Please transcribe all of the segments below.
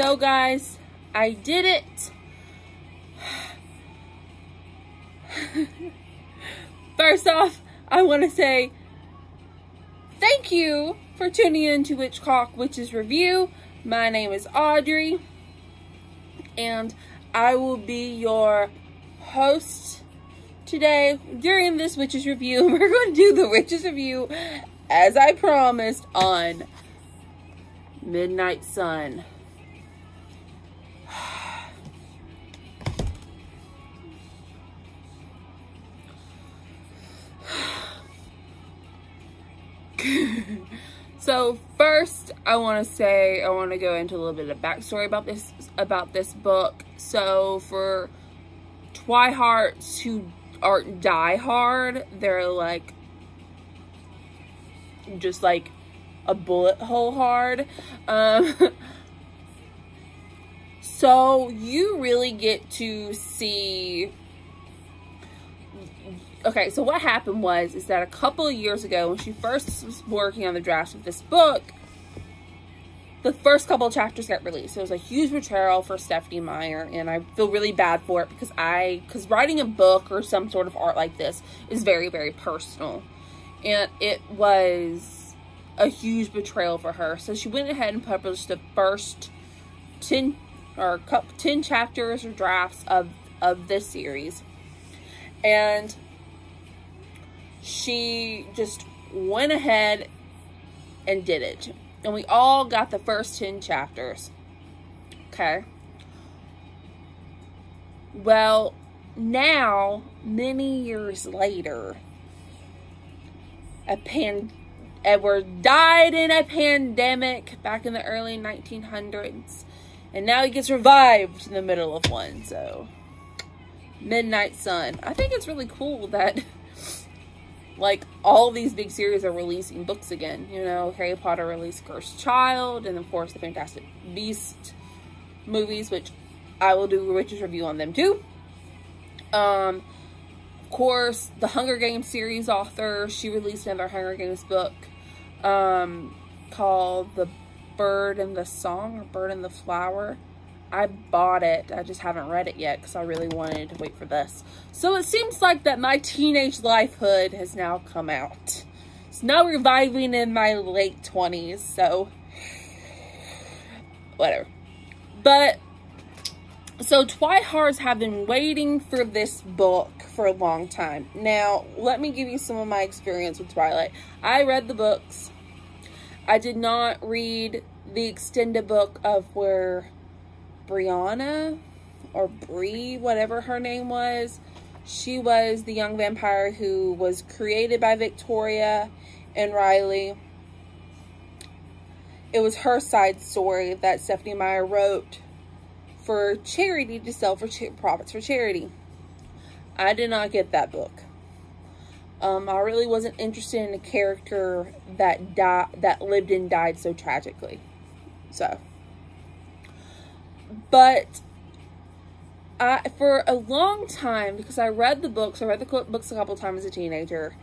So guys, I did it. First off, I want to say thank you for tuning in to Witchcock Witches Review. My name is Audrey, and I will be your host today during this Witches Review. We're going to do the Witches Review, as I promised, on Midnight Sun. So first, I want to go into a little bit of backstory about this book. So for Twihards who aren't diehard, they're like just like a bullet hole hard. So you really get to see. Okay, so what happened is that a couple of years ago, when she first was working on the drafts of this book, the first couple of chapters got released. It was a huge betrayal for Stephenie Meyer, and I feel really bad for it because writing a book or some sort of art like this is very, very personal. And it was a huge betrayal for her. So she went ahead and published the first 10 chapters or drafts of this series. And she just went ahead and did it. And we all got the first 10 chapters. Okay. Well, now, many years later, Edward died in a pandemic back in the early 1900s. And now he gets revived in the middle of one. So, Midnight Sun. I think it's really cool that like all these big series are releasing books again. You know, Harry Potter released Cursed Child, and of course the Fantastic Beasts movies, which I will do a Witches review on them too. Of course, the Hunger Games series author, she released another Hunger Games book called The Bird and the Song, or Bird and the Flower. I bought it. I just haven't read it yet because I really wanted to wait for this. So it seems like that my teenage lifehood has now come out. It's now reviving in my late 20s, so whatever. But, so Twihards have been waiting for this book for a long time. Now, let me give you some of my experience with Twilight. I read the books. I did not read the extended book of where Brianna, or Bree, whatever her name was, she was the young vampire who was created by Victoria and Riley. It was her side story that Stephenie Meyer wrote for charity, to sell for profits for charity. I did not get that book. I really wasn't interested in a character that lived and died so tragically. So, but for a long time, because I read the books a couple times as a teenager,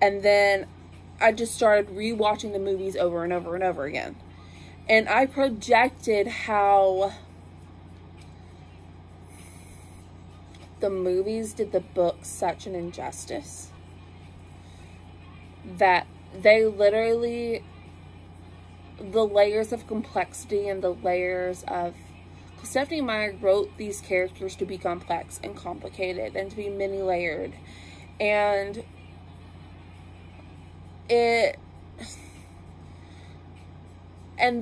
and then I just started rewatching the movies over and over and over again. And I projected how the movies did the books such an injustice. That they literally, the layers of complexity and the layers of, Stephenie Meyer wrote these characters to be complex and complicated and to be many layered, and the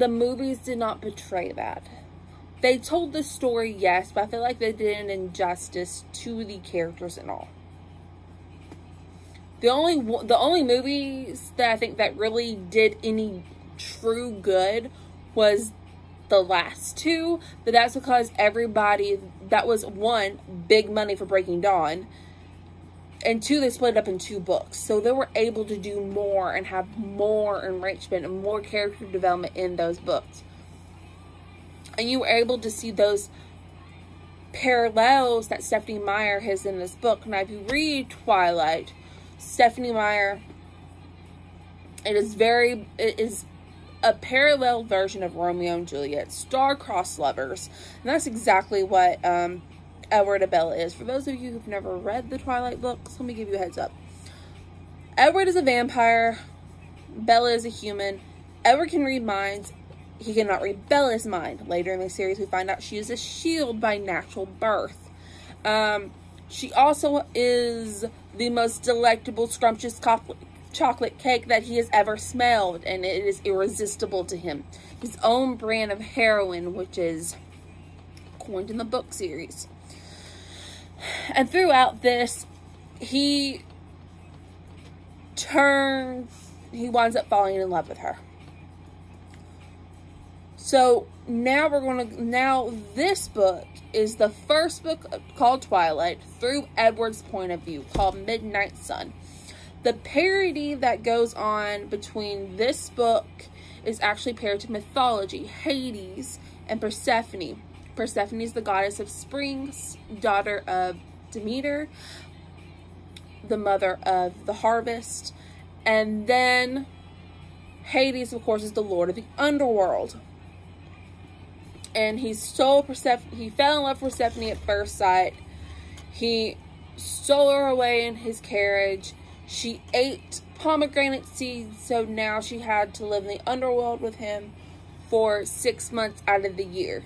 movies did not portray that. They told the story, yes, but I feel like they did an injustice to the characters and all. The only movies that I think that really did any true good was the last two, but that's because everybody, that was one, big money for Breaking Dawn, and two, they split it up in 2 books, so they were able to do more and have more enrichment and more character development in those books, and you were able to see those parallels that Stephenie Meyer has in this book. Now, if you read Twilight, Stephenie Meyer, it is a parallel version of Romeo and Juliet, star-crossed lovers. And that's exactly what Edward and Bella is. For those of you who've never read the Twilight books, let me give you a heads up. Edward is a vampire. Bella is a human. Edward can read minds. He cannot read Bella's mind. Later in the series, we find out she is a shield by natural birth. She also is the most delectable, scrumptious chocolate cake that he has ever smelled, and it is irresistible to him. His own brand of heroin, which is coined in the book series. And throughout this, he winds up falling in love with her. So now this book is the first book called Twilight through Edward's point of view, called Midnight Sun. The parody that goes on between this book is actually paired to mythology, Hades and Persephone. Persephone is the goddess of springs, daughter of Demeter, the mother of the harvest. And then Hades, of course, is the lord of the underworld. And he fell in love with Persephone at first sight. He stole her away in his carriage. She ate pomegranate seeds, so now she had to live in the underworld with him for 6 months out of the year.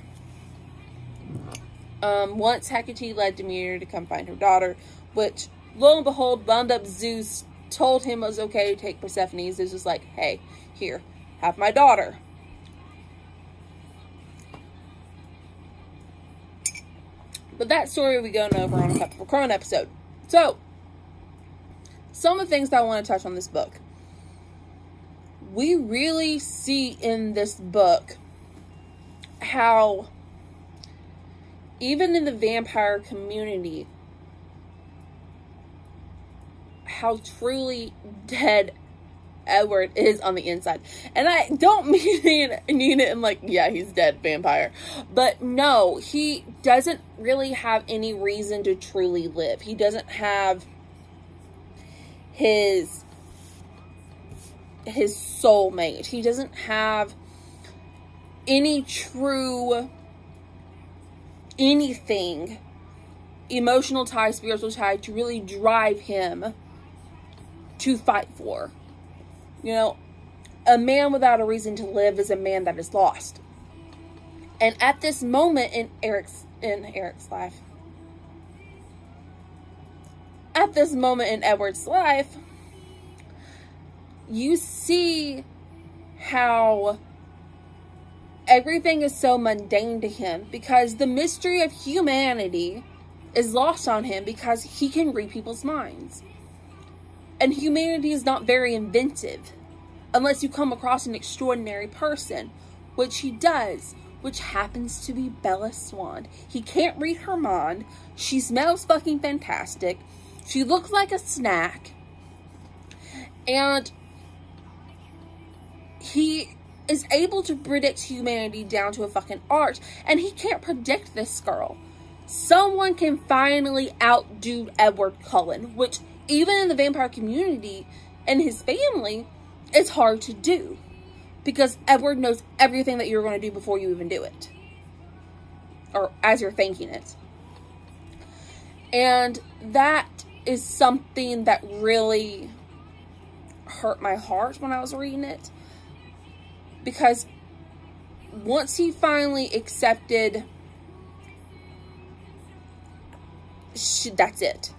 Once Hecate led Demeter to come find her daughter, which, lo and behold, wound up Zeus told him it was okay to take Persephone. Zeus was like, hey, here, have my daughter. But that story will be going over on a Cup of a Crone episode. So, some of the things that I want to touch on this book. We really see in this book how even in the vampire community, how truly dead Edward is on the inside. And I don't mean it in like, yeah, he's dead, vampire. But no, he doesn't really have any reason to truly live. He doesn't have his soulmate. He doesn't have any true anything, emotional tie, spiritual tie, to really drive him to fight for. You know, a man without a reason to live is a man that is lost. And at this moment in Eric's life, at this moment in Edward's life, you see how everything is so mundane to him, because the mystery of humanity is lost on him because he can read people's minds. And humanity is not very inventive unless you come across an extraordinary person, which he does, which happens to be Bella Swan. He can't read her mind. She smells fucking fantastic. She looks like a snack. And he is able to predict humanity down to a fucking art. And he can't predict this girl. Someone can finally outdo Edward Cullen, which even in the vampire community and his family, it's hard to do. Because Edward knows everything that you're going to do before you even do it. Or as you're thinking it. And that is something that really hurt my heart when I was reading it. Because once he finally accepted, that's it.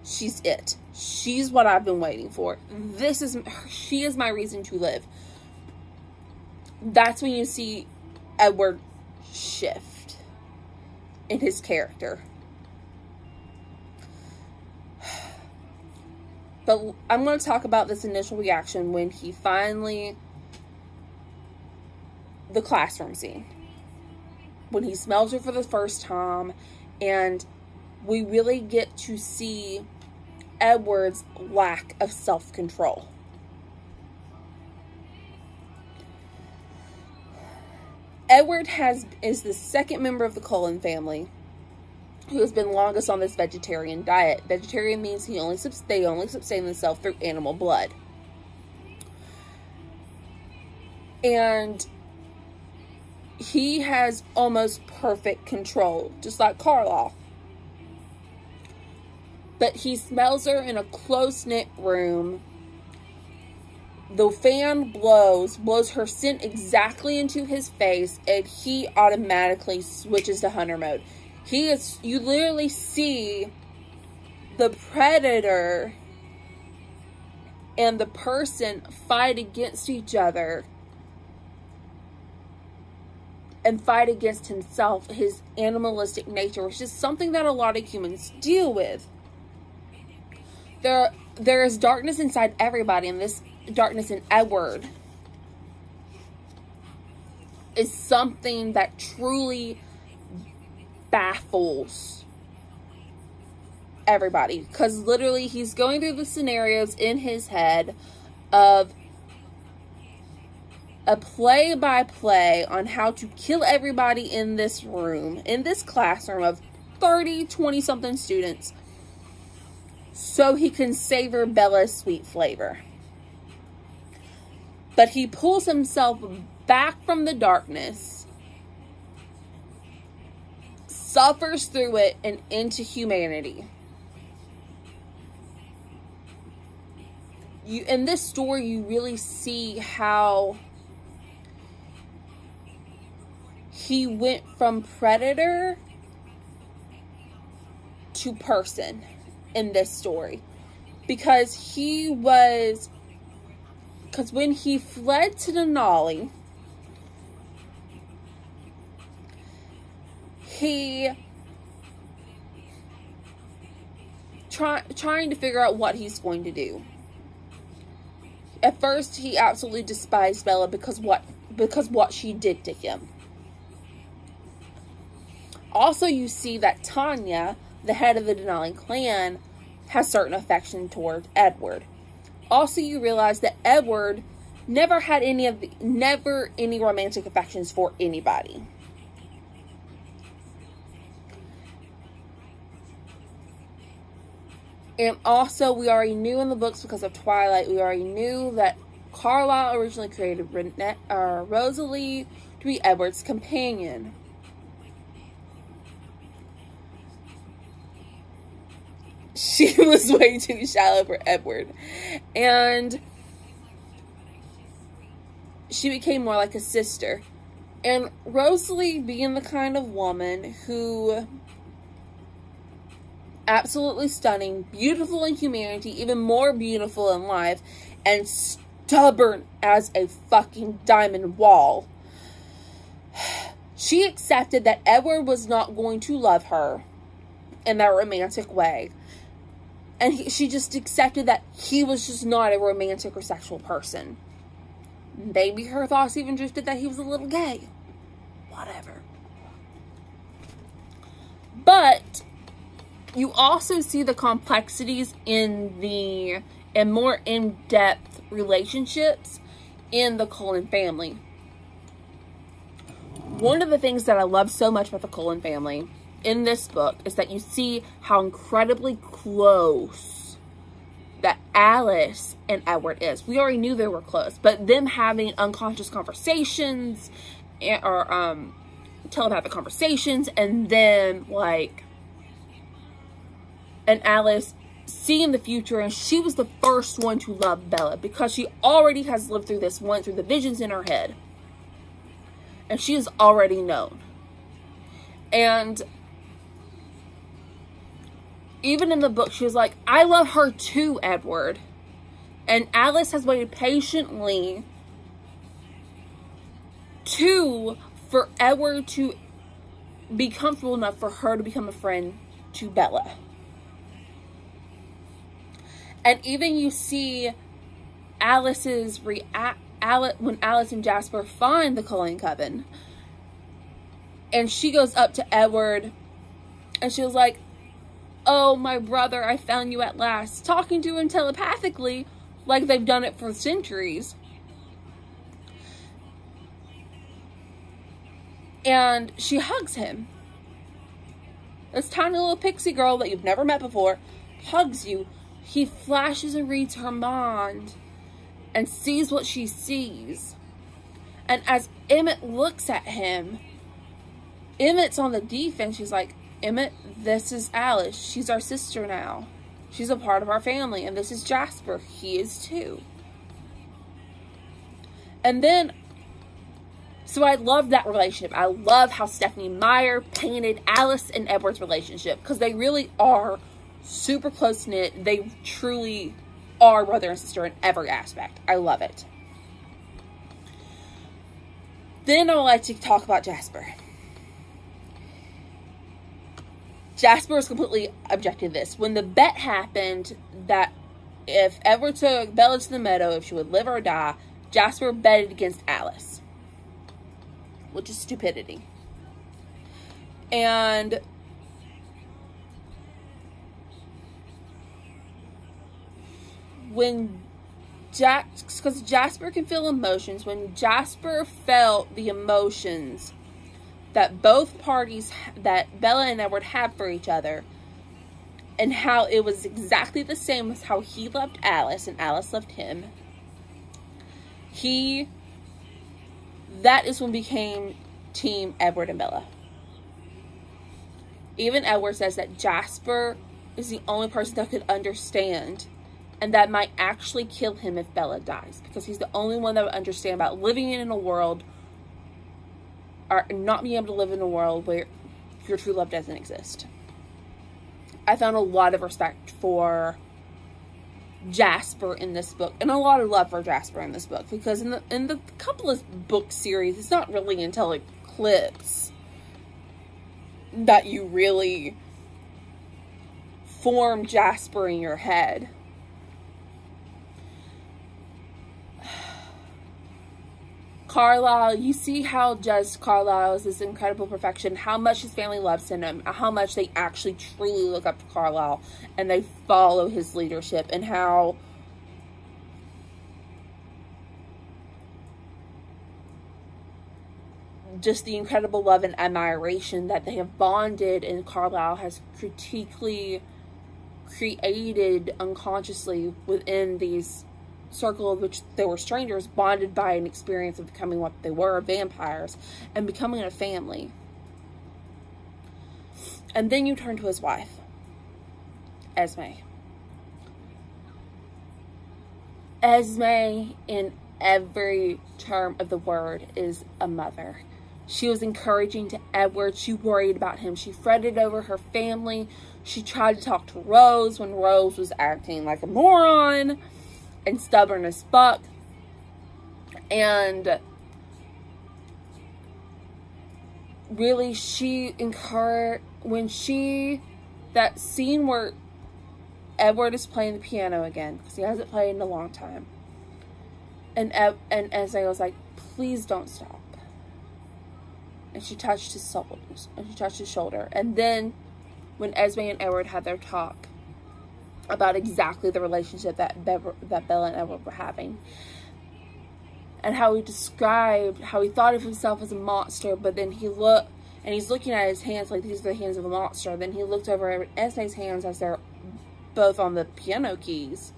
She's it. She's what I've been waiting for. She is my reason to live. That's when you see Edward shift in his character. But I'm going to talk about this initial reaction when he finally, the classroom scene. When he smells her for the first time, and we really get to see Edward's lack of self-control. Edward is the second member of the Cullen family who has been longest on this vegetarian diet. Vegetarian means they only sustain themselves through animal blood. And he has almost perfect control, just like Carlisle. But he smells her in a close-knit room. The fan blows her scent exactly into his face, and he automatically switches to hunter mode. You literally see the predator and the person fight against each other and fight against himself, his animalistic nature, which is something that a lot of humans deal with. There is darkness inside everybody, and this darkness in Edward is something that truly baffles everybody, because literally he's going through the scenarios in his head of a play-by-play on how to kill everybody in this room, in this classroom of 20-something students, so he can savor Bella's sweet flavor. But he pulls himself back from the darkness, suffers through it, and into humanity. In this story, you really see how he went from predator to person in this story. Because when he fled to Denali, he trying to figure out what he's going to do. At first, he absolutely despised Bella because what she did to him. Also, you see that Tanya, the head of the Denali clan, has certain affection toward Edward. Also, you realize that Edward never had any romantic affections for anybody. And also, we already knew in the books, because of Twilight, we already knew that Carlisle originally created Rosalie to be Edward's companion. She was way too shallow for Edward. And she became more like a sister. And Rosalie, being the kind of woman who... absolutely stunning, beautiful in humanity, even more beautiful in life, and stubborn as a fucking diamond wall. She accepted that Edward was not going to love her in that romantic way. And she just accepted that he was just not a romantic or sexual person. Maybe her thoughts even drifted that he was a little gay. Whatever. But you also see the complexities in more in-depth relationships in the Cullen family. One of the things that I love so much about the Cullen family in this book is that you see how incredibly close that Alice and Edward is. We already knew they were close, but them having unconscious conversations or telepathic conversations, and then and Alice seeing the future, and she was the first one to love Bella because she already has lived through this one, through the visions in her head, and she is already known. And even in the book, she was like, I love her too, Edward. And Alice has waited patiently for Edward to be comfortable enough for her to become a friend to Bella. And even you see Alice's when Alice and Jasper find the Cullen Coven, and she goes up to Edward, and she was like, oh, my brother, I found you at last. Talking to him telepathically, like they've done it for centuries. And she hugs him. This tiny little pixie girl that you've never met before hugs you. He flashes and reads her mind and sees what she sees. And as Emmett looks at him, Emmett's on the defense. She's like, Emmett, this is Alice. She's our sister now. She's a part of our family. And this is Jasper. He is too. And then, so I love that relationship. I love how Stephanie Meyer painted Alice and Edward's relationship. Because they really are super close-knit. They truly are brother and sister in every aspect. I love it. Then I would like to talk about Jasper. Jasper was completely objecting to this. When the bet happened that if Edward took Bella to the meadow, if she would live or die, Jasper betted against Alice. Which is stupidity. And when because Jasper can feel emotions, when Jasper felt the emotions that both parties, that Bella and Edward had for each other, and how it was exactly the same as how he loved Alice and Alice loved him, that is when became Team Edward and Bella. Even Edward says that Jasper is the only person that could understand, and that might actually kill him if Bella dies, because he's the only one that would understand about living in a world, or not being able to live in a world where your true love doesn't exist. I found a lot of respect for Jasper in this book, and a lot of love for Jasper in this book, because in the couple of book series, it's not really until Eclipse that you really form Jasper in your head. Carlisle, you see how just Carlisle is this incredible perfection, how much his family loves him, how much they actually truly look up to Carlisle, and they follow his leadership, and how just the incredible love and admiration that they have bonded, and Carlisle has critically created unconsciously within these circle of which they were strangers, bonded by an experience of becoming what they were, vampires, and becoming a family. And then you turn to his wife, Esme. Esme, in every term of the word, is a mother. She was encouraging to Edward. She worried about him. She fretted over her family. She tried to talk to Rose when Rose was acting like a moron and stubborn as fuck. And really, she encouraged, that scene where Edward is playing the piano again, because he hasn't played in a long time, and Esme was like, please don't stop. And she touched his shoulders, and she touched his shoulder. And then when Esme and Edward had their talk about exactly the relationship that Bella and Edward were having, and how he described how he thought of himself as a monster, but then he looked, and he's looking at his hands like these are the hands of a monster. Then he looked over at Esme's hands as they're both on the piano keys,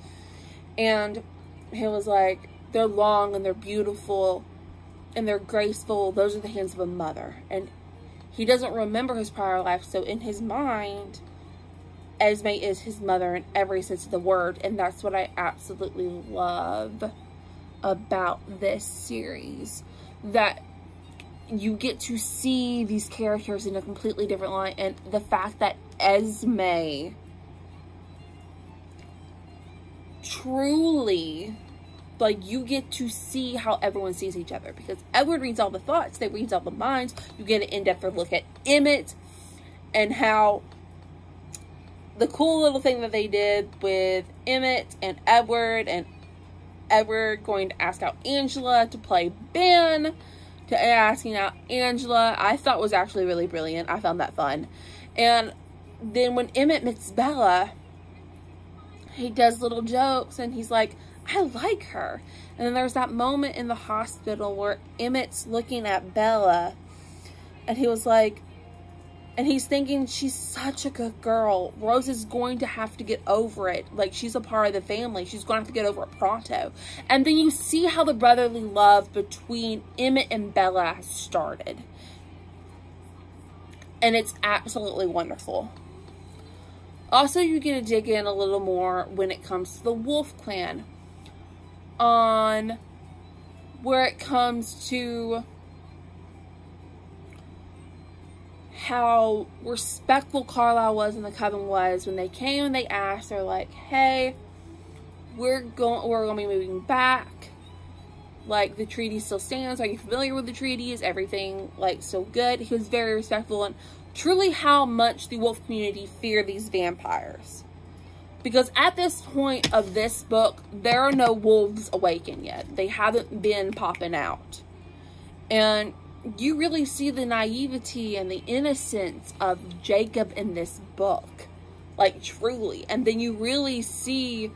and he was like, they're long and they're beautiful and they're graceful. Those are the hands of a mother. And he doesn't remember his prior life, so in his mind, Esme is his mother in every sense of the word. And that's what I absolutely love about this series, that you get to see these characters in a completely different light. And the fact that Esme truly, like, you get to see how everyone sees each other, because Edward reads all the thoughts, they reads all the minds. You get an in-depth look at Emmett, and how the cool little thing that they did with Emmett and Edward going to ask out Angela to play Ben, to asking out Angela, I thought was actually really brilliant. I found that fun. And then when Emmett meets Bella, he does little jokes, and he's like, I like her. And then there's that moment in the hospital where Emmett's looking at Bella, and he was like, And he's thinking, she's such a good girl. Rose is going to have to get over it. Like, she's a part of the family. She's going to have to get over it pronto. And then you see how the brotherly love between Emmett and Bella has started. And it's absolutely wonderful. Also, you get to dig in a little more when it comes to the Wolf clan. On where it comes to how respectful Carlisle was and the coven was when they came and they asked, they're like, hey, we're gonna be moving back. Like, the treaty still stands. Are you familiar with the treaty? Is everything, like, so good? He was very respectful, and truly how much the wolf community fear these vampires. Because at this point of this book, there are no wolves awakened yet. They haven't been popping out. And you really see the naivety and the innocence of Jacob in this book. Like, truly. And then you really see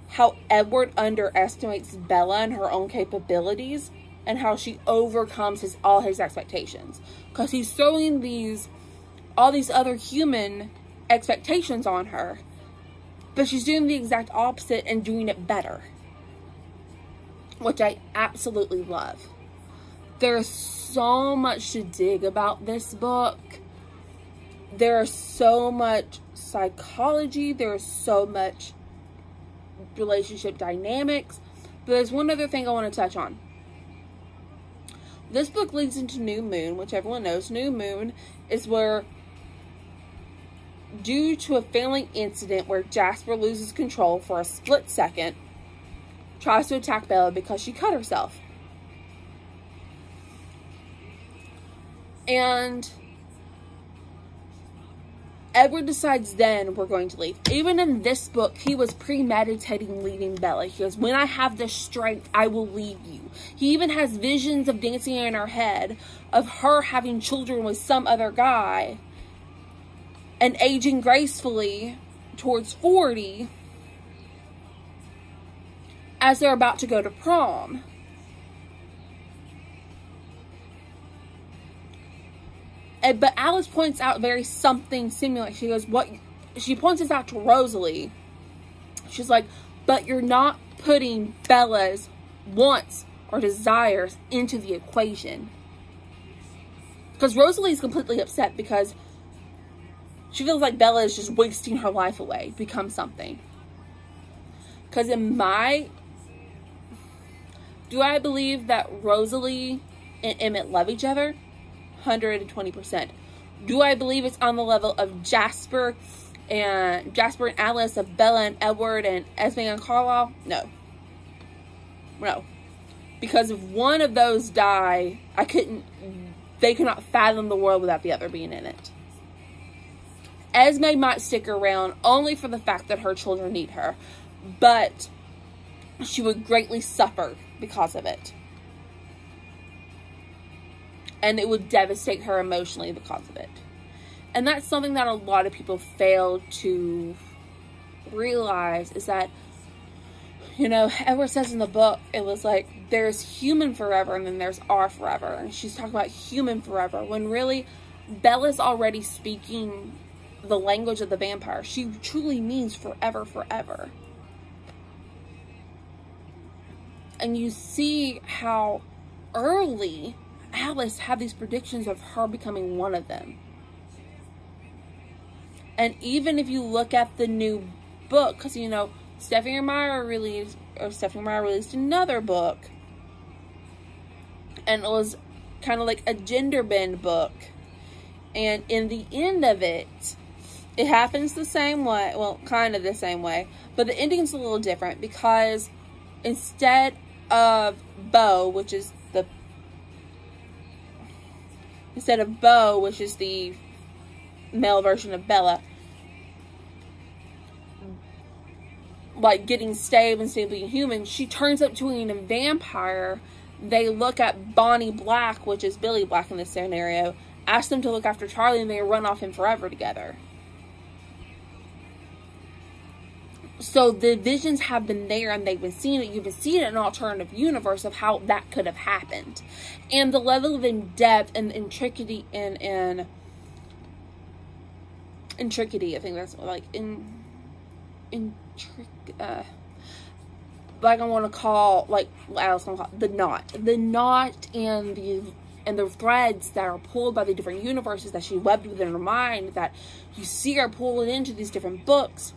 how Edward underestimates Bella and her own capabilities, and how she overcomes all his expectations. Because he's throwing all these other human expectations on her, but she's doing the exact opposite and doing it better. Which I absolutely love. There's so much to dig about this book. There's so much psychology. There's so much relationship dynamics. But there's one other thing I want to touch on. This book leads into New Moon, which everyone knows. New Moon is where, due to a family incident where Jasper loses control for a split second, tries to attack Bella because she cut herself. And Edward decides then, we're going to leave. Even in this book, he was premeditating leaving Bella. He goes, when I have the strength, I will leave you. He even has visions of dancing in her head of her having children with some other guy and aging gracefully towards 40 as they're about to go to prom. But Alice points out something similar. She goes, she points this out to Rosalie. She's like, but you're not putting Bella's wants or desires into the equation. Because Rosalie's completely upset because she feels like Bella is just wasting her life away to become something. Because do I believe that Rosalie and Emmett love each other? 120%. Do I believe it's on the level of Jasper and Alice, of Bella and Edward and Esme and Carlisle? No. No. Because if one of those die, they could not fathom the world without the other being in it. Esme might stick around only for the fact that her children need her, but she would greatly suffer because of it. And it would devastate her emotionally because of it. And that's something that a lot of people fail to realize, is that, Edward says in the book, it was like, there's human forever and then there's our forever. And she's talking about human forever, when really, Bella's already speaking the language of the vampire. She truly means forever, forever. And you see how early Alice had these predictions of her becoming one of them. And even if you look at the new book, because Stephanie Meyer released another book, and it was kind of like a gender bend book, and in the end of it, it happens the same way, well, kind of the same way, but the ending's a little different, because instead of Bo, which is the male version of Bella, like getting staved and being human, she turns up to being a vampire. They look at Bonnie Black, which is Billy Black in this scenario, ask them to look after Charlie, and they run off him forever together. So the visions have been there and they've been seeing it. You've been seeing it in an alternative universe of how that could have happened. And the level of in-depth and intricity and intricity, I think that's like like I want to call, like I was going to call it, the knot and the threads that are pulled by the different universes that she webbed within her mind, that you see her pulling into these different books,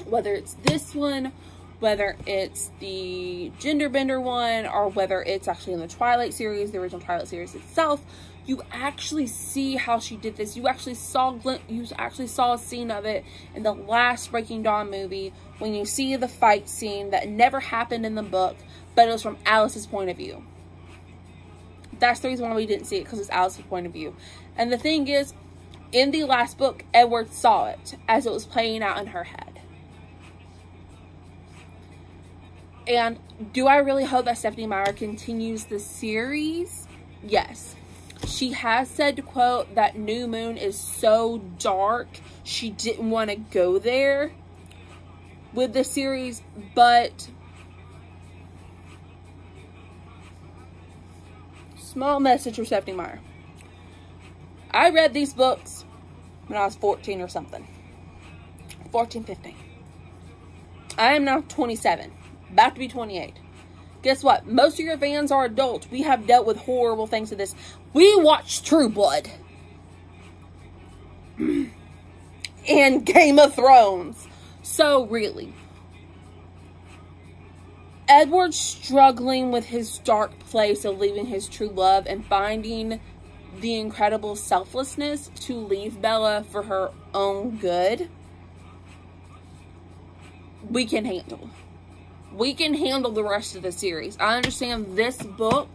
whether it's this one, whether it's the gender bender one, or whether it's actually in the Twilight series, the original Twilight series itself. You actually see how she did this. You actually saw a scene of it in the last Breaking Dawn movie, when you see the fight scene that never happened in the book, but it was from Alice's point of view. That's the reason why we didn't see it, because it's Alice's point of view. And the thing is, in the last book, Edward saw it as it was playing out in her head. And do I really hope that Stephenie Meyer continues the series? Yes. She has said, to quote, that New Moon is so dark, she didn't want to go there with the series, but small message for Stephenie Meyer. I read these books when I was 14 or something. 14, 15. I am now 27, about to be 28. Guess what? Most of your fans are adults. We have dealt with horrible things to this. We watched True Blood and Game of Thrones. So really, Edward's struggling with his dark place of leaving his true love and finding the incredible selflessness to leave Bella for her own good. We can handle. We can handle the rest of the series. I understand this book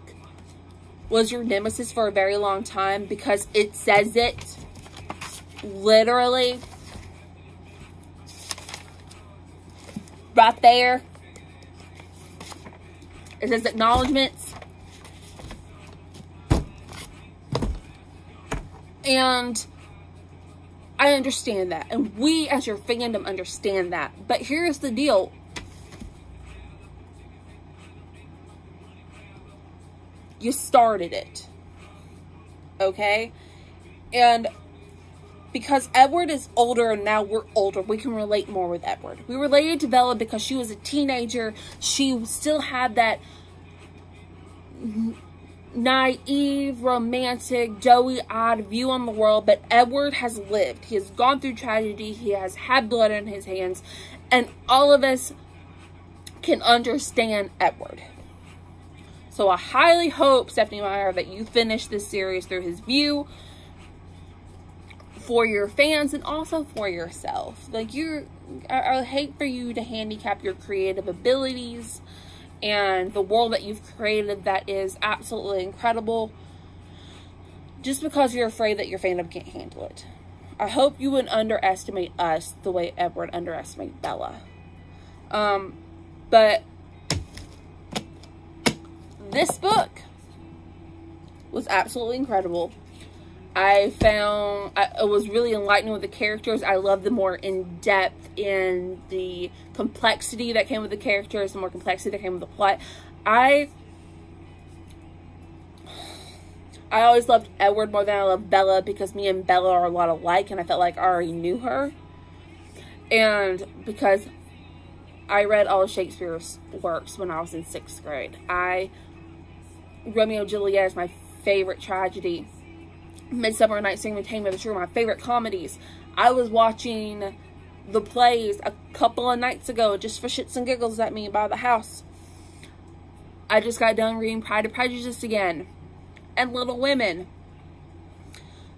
was your nemesis for a very long time, because it says it literally right there. It says acknowledgements. And I understand that. And we as your fandom understand that. But here's the deal. You started it. Okay? And because Edward is older and now we're older, we can relate more with Edward. We related to Bella because she was a teenager. She still had that naive, romantic, doughy-eyed view on the world. But Edward has lived. He has gone through tragedy. He has had blood in his hands. And all of us can understand Edward. So I highly hope, Stephenie Meyer, that you finish this series through his view, for your fans and also for yourself. Like, I hate for you to handicap your creative abilities and the world that you've created that is absolutely incredible just because you're afraid that your fandom can't handle it. I hope you wouldn't underestimate us the way Edward underestimated Bella. But this book was absolutely incredible. I found it was really enlightening with the characters. I love the more in-depth in the complexity that came with the characters, the more complexity that came with the plot. I always loved Edward more than I loved Bella, because me and Bella are a lot alike, and I felt like I already knew her. And because I read all of Shakespeare's works when I was in 6th grade. Romeo and Juliet is my favorite tragedy. Midsummer Night's Dream and Taming of the Shrew are my favorite comedies. I was watching the plays a couple of nights ago just for shits and giggles at me by the house. I just got done reading Pride and Prejudice again and Little Women.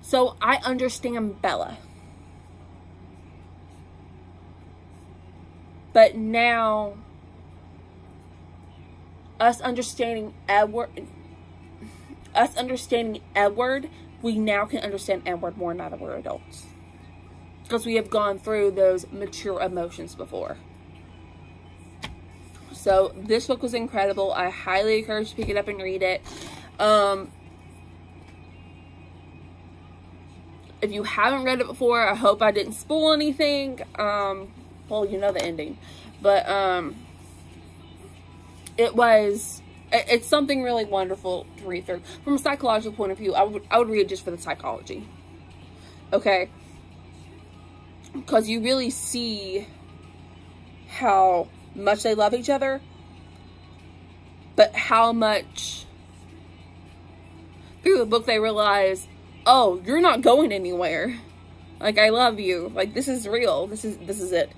So I understand Bella. But now, us understanding Edward, we now can understand Edward more now that we're adults. Because we have gone through those mature emotions before. So, this book was incredible. I highly encourage you to pick it up and read it. If you haven't read it before, I hope I didn't spoil anything. Well, you know the ending. But, it's something really wonderful to read through. From a psychological point of view, I would read it just for the psychology. Okay? Because you really see how much they love each other, but how much through the book they realize, oh, you're not going anywhere. Like, I love you. Like, this is real. This is it.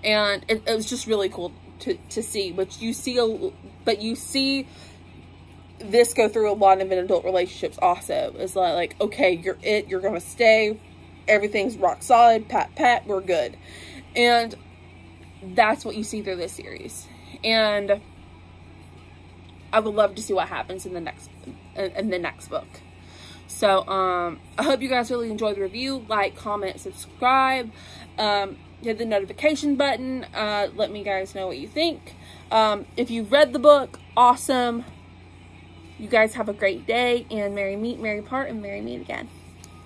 And it was just really cool to see. But you see this go through a lot of adult relationships also. It's like, okay, you're gonna stay. Everything's rock solid. Pat, pat, we're good. And that's what you see through this series. And I would love to see what happens in the next book. So, I hope you guys really enjoyed the review. Like, comment, subscribe. Hit the notification button. Let me guys know what you think. If you've read the book, awesome. You guys have a great day. And merry meet, merry part, and merry meet again.